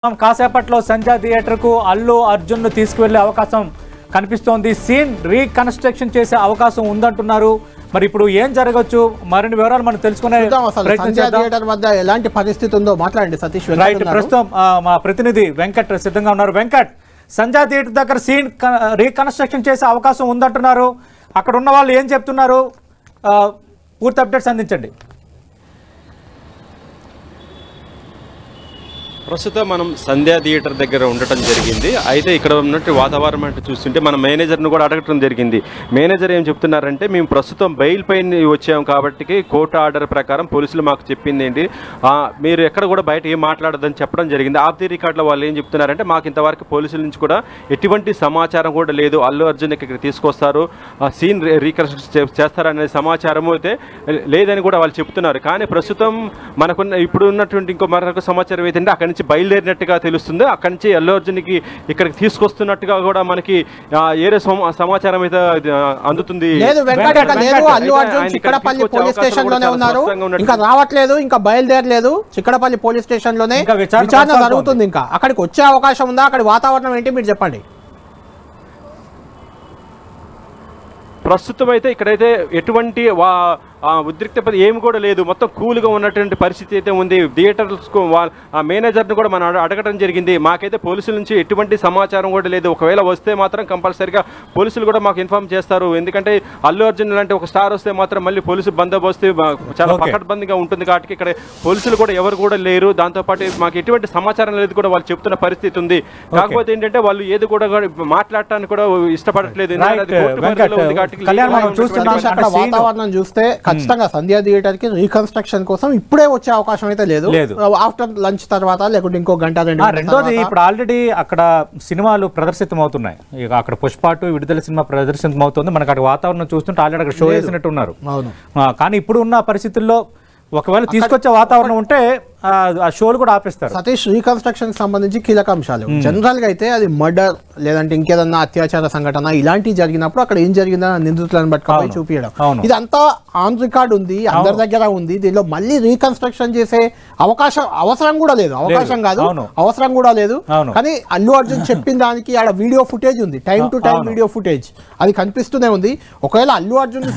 కాసేపట్లో సంధ్య థియేటర్కు అల్లు అర్జున్ను తీసుకువెళ్లే అవకాశం కనిపిస్తోంది. సీన్ రీకన్స్ట్రక్షన్ చేసే అవకాశం ఉందంటున్నారు. మరి ఇప్పుడు ఏం జరగచ్చు, మరిన్ని వివరాలు మనం తెలుసుకునే ప్రయత్నం చేద్దాం. ఎలాంటి పరిస్థితి ఉందో మాట్లాడండి సతీష్. రైట్, ప్రస్తుతం మా ప్రతినిధి వెంకట్ సిద్ధంగా ఉన్నారు. వెంకట్, సంధ్య థియేటర్ దగ్గర సీన్ రీకన్స్ట్రక్షన్ చేసే అవకాశం ఉందంటున్నారు. అక్కడ ఉన్న వాళ్ళు ఏం చెప్తున్నారు, పూర్తి అప్డేట్స్ అందించండి. ప్రస్తుతం మనం సంధ్యా థియేటర్ దగ్గర ఉండటం జరిగింది. అయితే ఇక్కడ ఉన్నట్టు వాతావరణం అంటే చూస్తుంటే మన మేనేజర్ను కూడా అడగటం జరిగింది. మేనేజర్ ఏం చెప్తున్నారంటే, మేము ప్రస్తుతం బెయిల్ పైన వచ్చాము కాబట్టి కోర్టు ఆర్డర్ ప్రకారం పోలీసులు మాకు చెప్పింది ఏంటి, మీరు ఎక్కడ కూడా బయట ఏం మాట్లాడదని చెప్పడం జరిగింది. ఆఫ్ ది రికార్డులో వాళ్ళు ఏం చెప్తున్నారంటే, మాకు ఇంతవరకు పోలీసుల నుంచి కూడా ఎటువంటి సమాచారం కూడా లేదు, అల్లు అర్జున్ ఇక్కడ తీసుకొస్తారు, సీన్ రీకన్స్ట్రక్ట్ చేస్తారనే సమాచారం అయితే లేదని కూడా వాళ్ళు చెప్తున్నారు. కానీ ప్రస్తుతం మనకున్న ఇప్పుడు ఉన్నటువంటి ఇంకో మరొక సమాచారం ఏంటంటే, అక్కడి నుంచి బయలుదేరినట్టుగా తెలుస్తుంది. అక్కడి నుంచి అల్లు అర్జున్కి ఇక్కడికి తీసుకొస్తున్నట్టుగా కూడా మనకి ఏరే సమాచారం అయితే అందుతుంది. అల్లు అర్జున్ చిక్కడపల్లి పోలీస్ స్టేషన్ లోనే ఉన్నారు, ఇంకా రావట్లేదు, ఇంకా బయలుదేరలేదు. చిక్కడపల్లి పోలీస్ స్టేషన్ లోనే విచారణ జరుగుతుంది. ఇంకా అక్కడికి వచ్చే అవకాశం ఉందా? అక్కడి వాతావరణం ఏంటి మీరు చెప్పండి. ప్రస్తుతం అయితే ఇక్కడైతే ఎటువంటి ఉద్రిక్త ఏమి కూడా లేదు, మొత్తం కూల్గా ఉన్నటువంటి పరిస్థితి అయితే ఉంది. థియేటర్స్కు మేనేజర్ని కూడా మనం అడగడం జరిగింది. మాకైతే పోలీసుల నుంచి ఎటువంటి సమాచారం కూడా లేదు. ఒకవేళ వస్తే మాత్రం కంపల్సరీగా పోలీసులు కూడా మాకు ఇన్ఫార్మ్ చేస్తారు. ఎందుకంటే అల్లు అర్జున్ లాంటి ఒక స్టార్ వస్తే మాత్రం మళ్ళీ పోలీసు బందోబస్తు చాలా పకడ్బందీగా ఉంటుంది. కాబట్టి ఇక్కడ పోలీసులు కూడా ఎవరు కూడా లేరు. దాంతోపాటు మాకు ఎటువంటి సమాచారం లేదు కూడా వాళ్ళు చెప్తున్న పరిస్థితి ఉంది. కాకపోతే ఏంటంటే వాళ్ళు ఏది కూడా మాట్లాడటానికి కూడా ఇష్టపడట్లేదు. వాతావరణం చూస్తే ఖచ్చితంగా సంధ్యా థియేటర్ కి రీకన్స్ట్రక్షన్ కోసం ఇప్పుడే వచ్చే అవకాశం అయితే లేదు. ఆఫ్టర్ లంచ్ తర్వాత లేకుంటే ఇంకో గంట రెండోది, ఇప్పుడు ఆల్రెడీ అక్కడ సినిమాలు ప్రదర్శితం అవుతున్నాయి. ఇక అక్కడ పుష్పాటు విడుదల సినిమా ప్రదర్శితం అవుతుంది. మనకు అక్కడ వాతావరణం చూస్తుంటే ఆల్రెడీ అక్కడ షో వేసినట్టు ఉన్నారు. కానీ ఇప్పుడు ఉన్న పరిస్థితుల్లో ఒకవేళ తీసుకొచ్చే వాతావరణం ఉంటే ఆ షోలు కూడా ఆపేస్తారు. సతీష్, రీకన్స్ట్రక్షన్ సంబంధించి కీలక అంశాలు జనరల్ గా అయితే అది మర్డర్ లేదంటే ఇంకేదన్నా అత్యాచార సంఘటన ఇలాంటివి జరిగినప్పుడు అక్కడ ఏం జరిగిందని నిందితులను పట్టుకొని చూపించడం, ఇదంతా ఆన్ రికార్డ్ ఉంది, అందరి దగ్గర ఉంది. దీనిలో మళ్ళీ రీకన్స్ట్రక్షన్ చేసే అవసరం కూడా లేదు. అవకాశం కాదు, అవసరం కూడా లేదు. కానీ అల్లు అర్జున్ చెప్పిన దానికి ఆడ వీడియో ఫుటేజ్ ఉంది, time to time video footage అది కనిపిస్తూనే ఉంది. ఒకవేళ అల్లు అర్జున్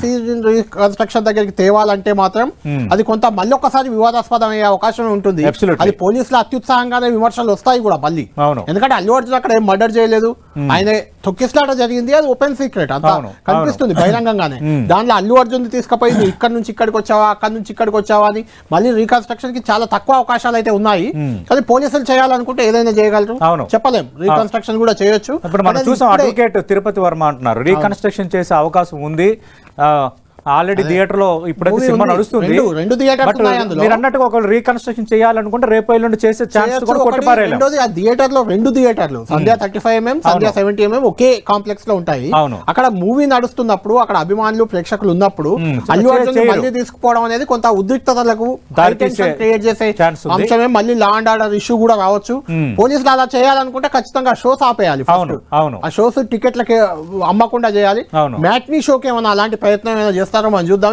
రీకన్స్ట్రక్షన్ దగ్గరికి తేవాలంటే మాత్రం అది కొంత మళ్ళీ ఒకసారి వివాదాస్పదం అయ్యే అవకాశం ఉంటుంది. అది పోలీసులు అత్యుత్సాహంగానే విమర్శలు వస్తాయి కూడా మళ్ళీ. ఎందుకంటే అల్లు అర్జున్ అక్కడ ఏం మర్డర్ చేయలేదు, ఆయన తొక్కిస్లాట జరిగింది, అది ఓపెన్ సీక్రెట్, అంతా కనిపిస్తుంది బహిరంగంగానే. దాంట్లో అల్లు అర్జున్ తీసుకుపోయి నువ్వు ఇక్కడ నుంచి ఇక్కడికి వచ్చావా, అక్కడ నుంచి ఇక్కడికి వచ్చావా అని మళ్ళీ రీకన్స్ట్రక్షన్ కి చాలా తక్కువ అవకాశాలు అయితే ఉన్నాయి. కానీ పోలీసులు చేయాలనుకుంటే ఏదైనా చేయగలరు, చెప్పలేం. రీకన్స్ట్రక్షన్ కూడా చేయొచ్చు. ఇప్పుడు మనం చూసాం, అడ్వకేట్ తిరుపతి వర్మ అంటున్నారు రీకన్స్ట్రక్షన్ చేసే అవకాశం ఉంది. ఆల్రెడీ థియేటర్ లో ఇప్పుడైతే సినిమా నడుస్తుంది. మీరు అన్నట్టుగా ఒక రీకన్స్ట్రక్షన్ చేయాలనుకుంటే రేపు ఎల్లుండి చేసే ఛాన్స్ కూడా కొట్టిపారేయాలి. థియేటర్ లో 2 థియేటర్లు సంధ్యా 35mm, సంధ్యా 70mm ఒకే కాంప్లెక్స్ లో ఉంటాయి. అక్కడ మూవీ నడుస్తున్నప్పుడు అక్కడ అభిమానులు ప్రేక్షకులు ఉన్నప్పుడు అల్లు అర్జున్ మళ్ళీ తీసుకుపోవడం అనేది కొంత ఉద్రిక్తతలకు క్రియేట్ చేసే అంశమే. మళ్ళీ లా అండ్ ఆర్డర్ ఇష్యూ కూడా రావచ్చు. పోలీసులు అలా చేయాలనుకుంటే ఖచ్చితంగా షోస్ ఆపేయాలి. ఆ షోస్ టికెట్లకి అమ్మకుండా చేయాలి. మ్యాట్నీ షోకి ఏమైనా అలాంటి ప్రయత్నం ఏమైనా చేస్తారో మనం చూద్దాం.